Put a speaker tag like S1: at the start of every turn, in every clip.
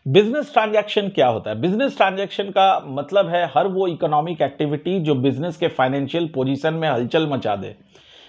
S1: Business transaction क्या होता है? बिजनेस ट्रांजैक्शन का मतलब है हर वो इकोनॉमिक एक्टिविटी जो बिजनेस के फाइनेंशियल पोजीशन में हलचल मचा दे।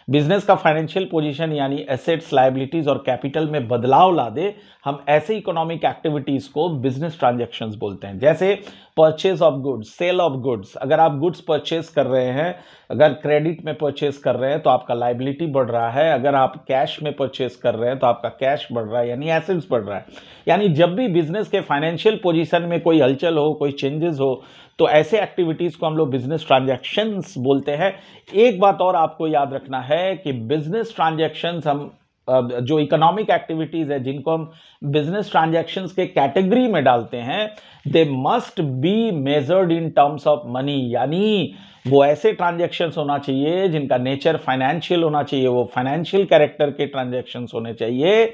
S1: बिजनेस का फाइनेंशियल पोजीशन यानी एसेट्स, लायबिलिटीज और कैपिटल में बदलाव ला दे, हम ऐसे इकोनॉमिक एक्टिविटीज को बिजनेस ट्रांजैक्शंस बोलते हैं। जैसे purchase of goods, sale of goods. अगर आप गुड्स परचेज कर रहे हैं, अगर क्रेडिट में परचेज कर रहे हैं तो आपका लायबिलिटी बढ़ रहा है, अगर आप कैश में परचेज कर रहे हैं तो आपका कैश बढ़ रहा है, यानी एसेट्स बढ़ रहा है। यानी जब भी बिजनेस के फाइनेंशियल पोजीशन में कोई हलचल हो, कोई चेंजेस हो, तो ऐसे एक्टिविटीज को हम लोग बिजनेस ट्रांजैक्शंस बोलते हैं। एक बात और आपको याद रखना है कि बिजनेस ट्रांजैक्शंस हम जो इकोनॉमिक एक्टिविटीज है जिनको हम बिजनेस ट्रांजैक्शंस के कैटेगरी में डालते हैं, they must be measured in terms of money. यानी वो ऐसे ट्रांजैक्शंस होना चाहिए जिनका नेचर फाइनेंशियल होना चाहिए, वो फाइनेंशियल कैरेक्टर के ट्रांजैक्शंस होने चाहिए।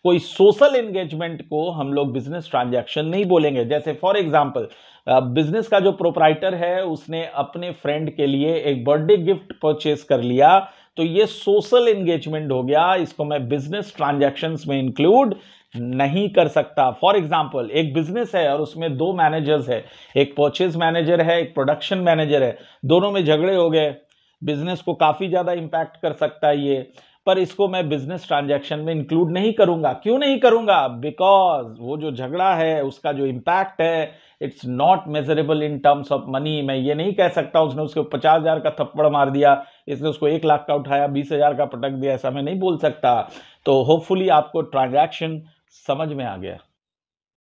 S1: कोई सोशल एंगेजमेंट को हम लोग बिजनेस ट्रांजैक्शन नहीं बोलेंगे। जैसे फॉर एग्जांपल, बिजनेस का जो प्रोपराइटर है उसने अपने फ्रेंड के लिए एक बर्थडे गिफ्ट परचेज कर लिया, तो ये सोशल एंगेजमेंट हो गया, इसको मैं बिजनेस ट्रांजैक्शंस में इंक्लूड नहीं कर सकता। फॉर एग्जांपल, एक बिजनेस है और उसमें दो मैनेजर्स है, एक परचेज मैनेजर है, एक प्रोडक्शन मैनेजर है, दोनों में झगड़े हो गए, बिजनेस को काफी ज्यादा इंपैक्ट कर सकता है ये, पर इसको मैं बिजनेस ट्रांजैक्शन में इंक्लूड नहीं करूंगा। क्यों नहीं करूंगा? बिकॉज वो जो झगड़ा है उसका जो इंपैक्ट है it's not measurable in terms of money. मैं ये नहीं कह सकता उसने उसको 50,000 का थप्पड़ मार दिया, इसने उसको 1 लाख का उठाया, 20,000 का पटक दिया, ऐसा मैं नहीं बोल सकता। तो होपफुली आपको ट्रांजैक्शन समझ में आ गया।